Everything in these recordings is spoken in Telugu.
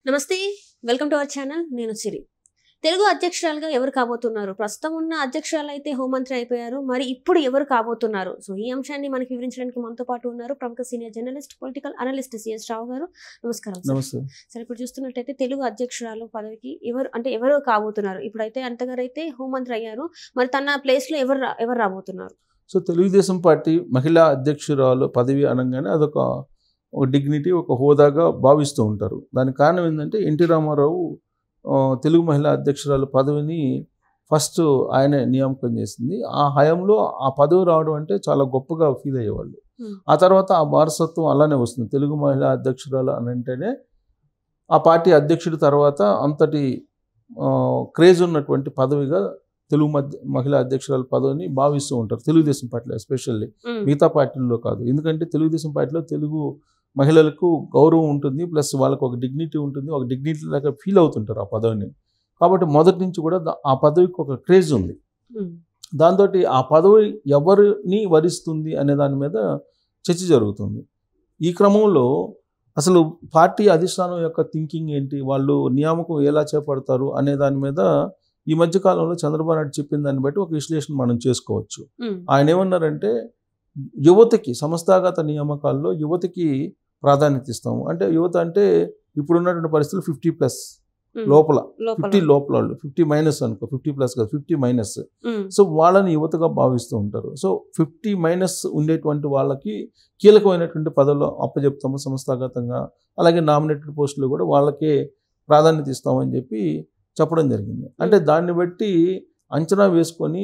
నమస్తే వెల్కమ్ టు అవర్ ఛానల్ నేను సిరి తెలుగు అధ్యక్షురాలుగా ఎవరు కాబోతున్నారు ప్రస్తుతం ఉన్న అధ్యక్షురాలు అయితే హోంమంత్రి అయిపోయారు మరి ఇప్పుడు ఎవరు కాబోతున్నారు సో ఈ అంశాన్ని మనకి వివరించడానికి మనతో పాటు ఉన్నారు ప్రముఖ senior journalist political analyst C S Rao garu నమస్కారం సరే ఇప్పుడు చూస్తున్నట్టయితే తెలుగు అధ్యక్షురాలు పదవికి ఎవరు కాబోతున్నారు ఇప్పుడైతే అంతగారు అయితే హోంమంత్రి అయ్యారు మరి తన ప్లేస్ లో ఎవరు రాబోతున్నారు సో తెలుగుదేశం పార్టీ మహిళా అధ్యక్షురాలు పదవి అనగానే అదొక డిగ్నిటీ ఒక హోదాగా భావిస్తూ ఉంటారు. దానికి కారణం ఏంటంటే ఎన్టీ రామారావు తెలుగు మహిళా అధ్యక్షురాలు పదవిని ఫస్ట్ ఆయనే నియామకం చేసింది. ఆ హయాంలో ఆ పదవి రావడం అంటే చాలా గొప్పగా ఫీల్ అయ్యేవాళ్ళు. ఆ తర్వాత ఆ వారసత్వం అలానే వస్తుంది. తెలుగు మహిళా అధ్యక్షురాలు అని అంటేనే ఆ పార్టీ అధ్యక్షుడి తర్వాత అంతటి క్రేజ్ ఉన్నటువంటి పదవిగా తెలుగు మహిళా అధ్యక్షురాల పదవిని భావిస్తూ ఉంటారు తెలుగుదేశం పార్టీలో, ఎస్పెషల్లీ మిగతా పార్టీల్లో కాదు. ఎందుకంటే తెలుగుదేశం పార్టీలో తెలుగు మహిళలకు గౌరవం ఉంటుంది, ప్లస్ వాళ్ళకు ఒక డిగ్నిటీ ఉంటుంది, ఒక డిగ్నిటీ లాగా ఫీల్ అవుతుంటారు ఆ పదవిని. కాబట్టి మొదటి నుంచి కూడా ఆ పదవికి ఒక క్రేజ్ ఉంది. దాంతో ఆ పదవి ఎవరిని వరిస్తుంది అనే దాని మీద చర్చ జరుగుతుంది. ఈ క్రమంలో అసలు పార్టీ అధిష్టానం యొక్క థింకింగ్ ఏంటి, వాళ్ళు నియామకం ఎలా చేపడతారు అనే దాని మీద ఈ మధ్య కాలంలో చంద్రబాబు నాయుడు చెప్పిన దాన్ని బట్టి ఒక విశ్లేషణ మనం చేసుకోవచ్చు. ఆయన ఏమన్నారంటే యువతకి సంస్థాగత నియామకాల్లో యువతకి ప్రాధాన్యత ఇస్తాము. అంటే యువత అంటే ఇప్పుడున్నటువంటి పరిస్థితులు 50+ లోపల, 50 లోపల వాళ్ళు, 50 మైనస్ అనుకో, 50+ కాదు 50 మైనస్. సో వాళ్ళని యువతగా భావిస్తూ ఉంటారు. సో 50 మైనస్ ఉండేటువంటి వాళ్ళకి కీలకమైనటువంటి పదవులు అప్పచెప్తాము సంస్థాగతంగా, అలాగే నామినేటెడ్ పోస్టులు కూడా వాళ్ళకే ప్రాధాన్యత ఇస్తామని చెప్పి చెప్పడం జరిగింది. అంటే దాన్ని బట్టి అంచనా వేసుకొని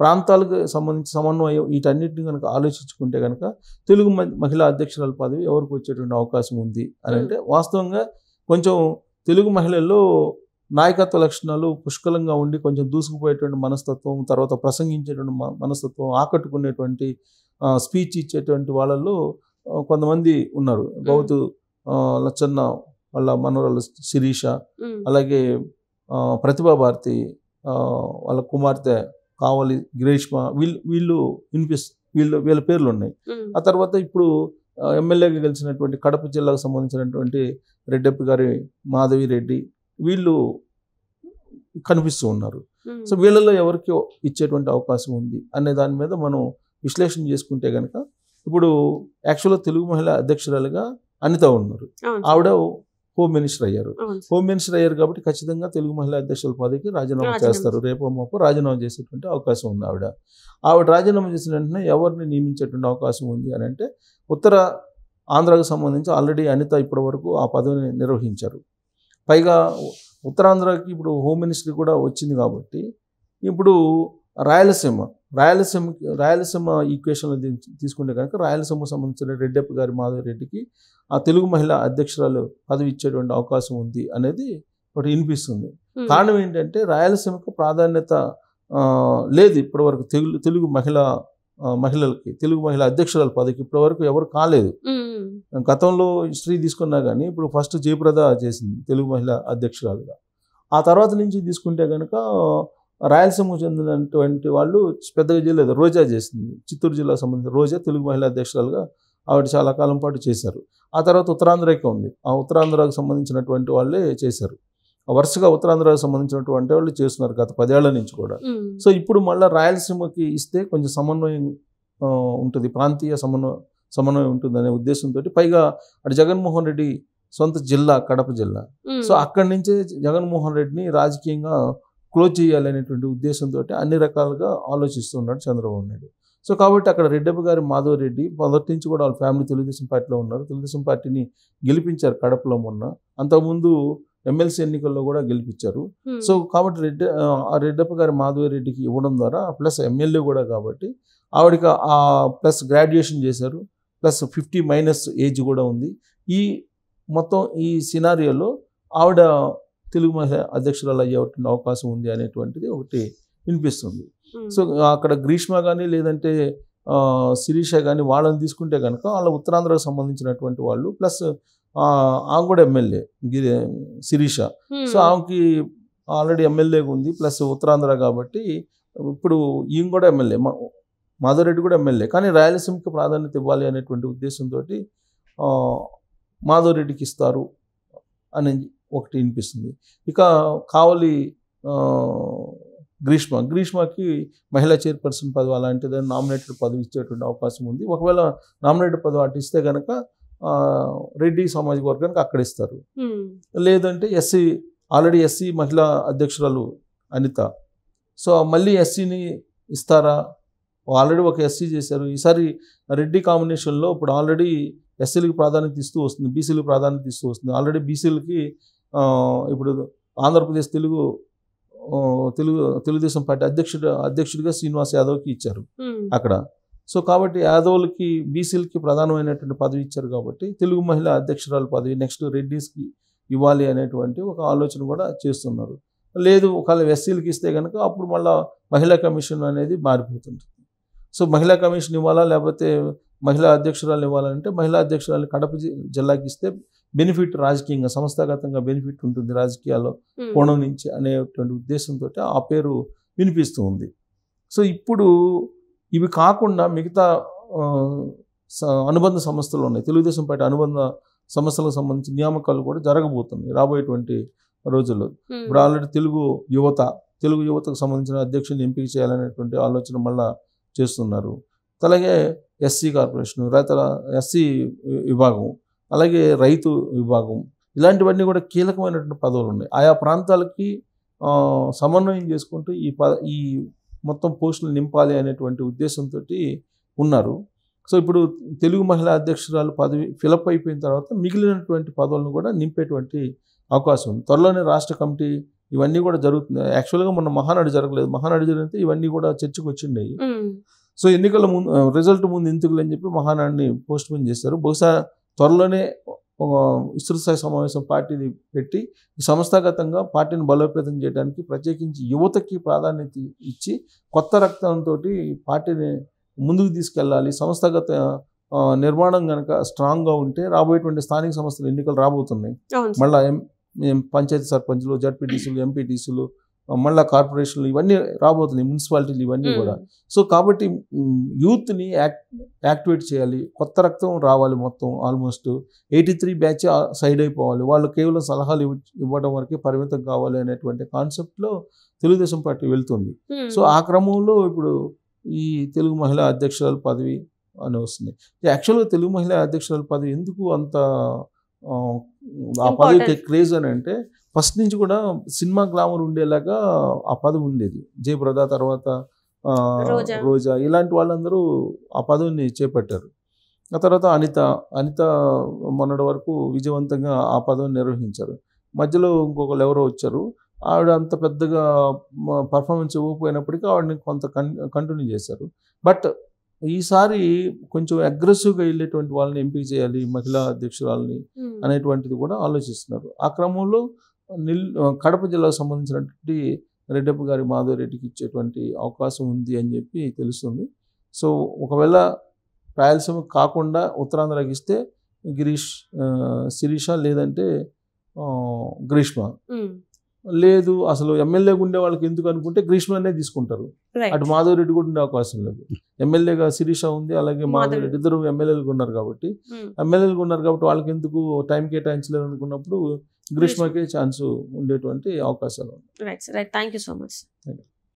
ప్రాంతాలకు సంబంధించి సమన్వయం వీటన్నిటిని కనుక ఆలోచించుకుంటే కనుక తెలుగు మహిళా అధ్యక్షురాల పదవి ఎవరికి వచ్చేటువంటి అవకాశం ఉంది అని అంటే, వాస్తవంగా కొంచెం తెలుగు మహిళల్లో నాయకత్వ లక్షణాలు పుష్కలంగా ఉండి కొంచెం దూసుకుపోయేటువంటి మనస్తత్వం, తర్వాత ప్రసంగించేటువంటి మనస్తత్వం, ఆకట్టుకునేటువంటి స్పీచ్ ఇచ్చేటువంటి వాళ్ళల్లో కొంతమంది ఉన్నారు. గౌతు లచ్చన్న వాళ్ళ మనవరాలు శిరీష, అలాగే ప్రతిభా భారతి వాళ్ళ కుమార్తె కావలి గ్రీష్మ, వీళ్ళ పేర్లు ఉన్నాయి. ఆ తర్వాత ఇప్పుడు ఎమ్మెల్యేగా గెలిచినటువంటి కడప జిల్లాకు సంబంధించినటువంటి రెడ్డప్ప గారి మాధవి రెడ్డి, వీళ్ళు కనిపిస్తూ ఉన్నారు. సో వీళ్ళలో ఎవరికి ఇచ్చేటువంటి అవకాశం ఉంది అనే దాని మీద మనం విశ్లేషణ చేసుకుంటే కనుక, ఇప్పుడు యాక్చువల్గా తెలుగు మహిళా అధ్యక్షురాలుగా అనిత ఉన్నారు. ఆవిడ హోమ్ మినిస్టర్ అయ్యారు. హోమ్ మినిస్టర్ అయ్యారు కాబట్టి ఖచ్చితంగా తెలుగు మహిళా అధ్యక్షుల పదవికి రాజీనామా చేస్తారు. రేపు మాపు రాజీనామా చేసేటువంటి అవకాశం ఉంది. ఆవిడ రాజీనామా చేసిన వెంటనే ఎవరిని నియమించేటువంటి అవకాశం ఉంది అని అంటే, ఉత్తర ఆంధ్రాకు సంబంధించి ఆల్రెడీ అనిత ఇప్పటి వరకు ఆ పదవిని నిర్వహించారు. పైగా ఉత్తరాంధ్రకి ఇప్పుడు హోమ్ మినిస్టర్ కూడా వచ్చింది కాబట్టి ఇప్పుడు రాయలసీమ ఈక్వేషన్లో తీసుకుంటే కనుక రాయలసీమకు సంబంధించిన రెడ్డప్ప గారి మాధవి రెడ్డికి ఆ తెలుగు మహిళా అధ్యక్షురాలు పదవి ఇచ్చేటువంటి అవకాశం ఉంది అనేది ఒకటి వినిపిస్తుంది. కారణం ఏంటంటే రాయలసీమకు ప్రాధాన్యత లేదు ఇప్పటివరకు. తెలుగు మహిళలకి తెలుగు మహిళా అధ్యక్షురాల పదవికి ఇప్పటివరకు ఎవరు కాలేదు. గతంలో హిస్టరీ తీసుకున్నా కానీ ఇప్పుడు ఫస్ట్ జయప్రద చేసింది తెలుగు మహిళా అధ్యక్షురాలుగా. ఆ తర్వాత నుంచి తీసుకుంటే కనుక రాయలసీమకు చెందినటువంటి వాళ్ళు పెద్దగా చేయలేదు. రోజా చేసింది, చిత్తూరు జిల్లాకు సంబంధించిన రోజా తెలుగు మహిళా అధ్యక్షురాలుగా ఆవిడ చాలా కాలం పాటు చేశారు. ఆ తర్వాత ఉత్తరాంధ్రకి ఉంది, ఆ ఉత్తరాంధ్రకు సంబంధించినటువంటి వాళ్ళే చేశారు. వరుసగా ఉత్తరాంధ్రకు సంబంధించినటువంటి వాళ్ళు చేస్తున్నారు గత 10 ఏళ్ల నుంచి కూడా. సో ఇప్పుడు మళ్ళీ రాయలసీమకి ఇస్తే కొంచెం సమన్వయం ఉంటుంది, ప్రాంతీయ సమన్వయం ఉంటుంది అనే ఉద్దేశంతో, పైగా అటు జగన్మోహన్ రెడ్డి సొంత జిల్లా కడప జిల్లా. సో అక్కడి నుంచే జగన్మోహన్ రెడ్డిని రాజకీయంగా క్లోజ్ చేయాలనేటువంటి ఉద్దేశంతో అన్ని రకాలుగా ఆలోచిస్తున్నాడు చంద్రబాబు నాయుడు. సో కాబట్టి అక్కడ రెడ్డప్ప గారి మాధవ్ రెడ్డి మొదటి నుంచి కూడా వాళ్ళ ఫ్యామిలీ తెలుగుదేశం పార్టీలో ఉన్నారు. తెలుగుదేశం పార్టీని గెలిపించారు కడపలో మొన్న, అంతకుముందు ఎమ్మెల్సీ ఎన్నికల్లో కూడా గెలిపించారు. సో కాబట్టి రెడ్డప్ప గారి మాధవ్ రెడ్డికి ఇవ్వడం ద్వారా, ప్లస్ ఎమ్మెల్యే కూడా కాబట్టి ఆవిడకి ప్లస్ గ్రాడ్యుయేషన్ చేశారు, ప్లస్ 50 మైనస్ ఏజ్ కూడా ఉంది. ఈ మొత్తం ఈ సినారియోలో ఆవిడ తెలుగు మహిళా అధ్యక్షురాలు అయ్యేటువంటి అవకాశం ఉంది అనేటువంటిది ఒకటి వినిపిస్తుంది. సో అక్కడ గ్రీష్మ కానీ లేదంటే శిరీష కానీ వాళ్ళని తీసుకుంటే కనుక వాళ్ళ ఉత్తరాంధ్రకు సంబంధించినటువంటి వాళ్ళు, ప్లస్ ఆమె కూడా ఎమ్మెల్యే శిరీష. సో ఆమెకి ఆల్రెడీ ఎమ్మెల్యేగా ఉంది, ప్లస్ ఉత్తరాంధ్ర కాబట్టి ఇప్పుడు ఈమె కూడా ఎమ్మెల్యే, మాధవరెడ్డి కూడా ఎమ్మెల్యే. కానీ రాయలసీమకి ప్రాధాన్యత ఇవ్వాలి అనేటువంటి ఉద్దేశంతో మాధవరెడ్డికి ఇస్తారు అని ఒకటి వినిపిస్తుంది. ఇక కావలి గ్రీష్మకి మహిళా చైర్పర్సన్ పదవి అలాంటిది నామినేటెడ్ పదవి ఇచ్చేటువంటి అవకాశం ఉంది. ఒకవేళ నామినేటెడ్ పదవి అటు ఇస్తే కనుక రెడ్డి సామాజిక వర్గానికి అక్కడ ఇస్తారు. లేదంటే ఆల్రెడీ ఎస్సీ మహిళా అధ్యక్షురాలు అనిత, సో మళ్ళీ ఎస్సీని ఇస్తారా? ఆల్రెడీ ఒక ఎస్సీ చేశారు. ఈసారి రెడ్డి కాంబినేషన్లో ఇప్పుడు ఆల్రెడీ ఎస్సీలకు ప్రాధాన్యత ఇస్తూ వస్తుంది, బీసీలకు ప్రాధాన్యత ఇస్తూ వస్తుంది. ఆల్రెడీ బీసీలకి ఇప్పుడు ఆంధ్రప్రదేశ్ తెలుగుదేశం పార్టీ అధ్యక్షుడిగా శ్రీనివాస్ యాదవ్కి ఇచ్చారు అక్కడ. సో కాబట్టి యాదవ్లకి బీసీలకి ప్రధానమైనటువంటి పదవి ఇచ్చారు కాబట్టి తెలుగు మహిళా అధ్యక్షురాల పదవి నెక్స్ట్ రెడ్డిస్కి ఇవ్వాలి అనేటువంటి ఒక ఆలోచన కూడా చేస్తున్నారు. లేదు ఒకవేళ ఎస్సీలకి ఇస్తే కనుక అప్పుడు మళ్ళీ మహిళా కమిషన్ అనేది మారిపోతుంది. సో మహిళా కమిషన్ ఇవ్వాలా లేకపోతే మహిళా అధ్యక్షురాలు ఇవ్వాలంటే మహిళా అధ్యక్షురాలు కడప జిల్లాకి ఇస్తే బెనిఫిట్ రాజకీయంగా సంస్థాగతంగా బెనిఫిట్ ఉంటుంది రాజకీయాల్లో కోణం నుంచి అనేటువంటి ఉద్దేశంతో ఆ పేరు వినిపిస్తూ ఉంది. సో ఇప్పుడు ఇవి కాకుండా మిగతా అనుబంధ సంస్థలు ఉన్నాయి. తెలుగుదేశం పార్టీ అనుబంధ సంస్థలకు సంబంధించి నియామకాలు కూడా జరగబోతున్నాయి రాబోయేటువంటి రోజుల్లో. ఇప్పుడు ఆల్రెడీ తెలుగు యువతకు సంబంధించిన అధ్యక్షుని ఎంపిక చేయాలనేటువంటి ఆలోచన మళ్ళా చేస్తున్నారు. అలాగే ఎస్సీ కార్పొరేషన్, ఎస్సీ విభాగం, అలాగే రైతు విభాగం, ఇలాంటివన్నీ కూడా కీలకమైనటువంటి పదవులు ఉన్నాయి. ఆయా ప్రాంతాలకి సమన్వయం చేసుకుంటూ ఈ మొత్తం పోస్టులు నింపాలి అనేటువంటి ఉద్దేశంతో ఉన్నారు. సో ఇప్పుడు తెలుగు మహిళా అధ్యక్షురాలు పదవి ఫిలప్ అయిపోయిన తర్వాత మిగిలినటువంటి పదవులను కూడా నింపేటువంటి అవకాశం ఉంది. త్వరలోనే రాష్ట్ర కమిటీ ఇవన్నీ కూడా జరుగుతుంది. యాక్చువల్గా మొన్న మహానాడు జరగలేదు, మహానాడు జరిగితే ఇవన్నీ కూడా చర్చకు వచ్చిండయి. సో ఎన్నికల ముందు రిజల్ట్ ముందు ఎందుకులు అని చెప్పి మహానాడిని పోస్ట్ పోన్ చేశారు. బహుశా త్వరలోనే విస్తృత స్థాయి సమావేశం పార్టీని పెట్టి సంస్థాగతంగా పార్టీని బలోపేతం చేయడానికి ప్రత్యేకించి యువతకి ప్రాధాన్యత ఇచ్చి కొత్త రక్తంతో పార్టీని ముందుకు తీసుకెళ్ళాలి. సంస్థాగత నిర్మాణం కనుక స్ట్రాంగ్గా ఉంటే రాబోయేటువంటి స్థానిక సంస్థల ఎన్నికలు రాబోతున్నాయి. మళ్ళీ పంచాయతీ సర్పంచ్లు, జడ్పీటీసీలు, ఎంపీటీసీలు, మళ్ళీ కార్పొరేషన్లు ఇవన్నీ రాబోతున్నాయి, మున్సిపాలిటీలు ఇవన్నీ కూడా. సో కాబట్టి యూత్ని యాక్టివేట్ చేయాలి, కొత్త రక్తం రావాలి. మొత్తం ఆల్మోస్ట్ 83 బ్యాచ్ సైడ్ అయిపోవాలి, వాళ్ళు కేవలం సలహాలు ఇవ్వడం వరకే పరిమితం కావాలి అనేటువంటి కాన్సెప్ట్లో తెలుగుదేశం పార్టీ వెళ్తుంది. సో ఆ క్రమంలో ఇప్పుడు ఈ తెలుగు మహిళా అధ్యక్షురాల పదవి అని వస్తుంది. యాక్చువల్గా తెలుగు మహిళా అధ్యక్షురాల పదవి ఎందుకు అంత ఆ పదవికి క్రేజ్ అని అంటే ఫస్ట్ నుంచి కూడా సినిమా గ్లామర్ ఉండేలాగా ఆ పదవి ఉండేది. జయప్రద తర్వాత రోజా ఇలాంటి వాళ్ళందరూ ఆ పదవిని చేపట్టారు. ఆ తర్వాత అనిత మొన్నటి వరకు విజయవంతంగా ఆ పదవిని నిర్వహించారు. మధ్యలో ఇంకొకరు ఎవరో వచ్చారు, ఆవిడ అంత పెద్దగా పర్ఫార్మెన్స్ ఇవ్వకపోయినప్పటికీ ఆవిడని కొంత కంటిన్యూ చేశారు. బట్ ఈసారి కొంచెం అగ్రెసివ్గా వెళ్ళేటువంటి వాళ్ళని ఎంపిక చేయాలి మహిళా అధ్యక్షురాలని అనేటువంటిది కూడా ఆలోచిస్తున్నారు. ఆ క్రమంలో కడప జిల్లాకు సంబంధించినటువంటి రెడ్డప్ప గారి మాధవరెడ్డికి ఇచ్చేటువంటి అవకాశం ఉంది అని చెప్పి తెలుస్తుంది. సో ఒకవేళ రాయలసీమ కాకుండా ఉత్తరాంధ్రకి ఇస్తే శిరీష లేదంటే గ్రీష్మ, లేదు అసలు ఎమ్మెల్యేగా ఉండే వాళ్ళకి ఎందుకు అనుకుంటే గ్రీష్మనే తీసుకుంటారు. అటు మాధవరెడ్డి కూడా ఉండే అవకాశం లేదు. ఎమ్మెల్యేగా శిరీష ఉంది, అలాగే మాధవరెడ్డి ఇద్దరు ఎమ్మెల్యేలుగా ఉన్నారు కాబట్టి వాళ్ళకి ఎందుకు టైం కేటాయించలేదు అనుకున్నప్పుడు గ్రీష్మకే ఛాన్స్ ఉండేటువంటి అవకాశాలు ఉన్నాయి. Right, thank you so much.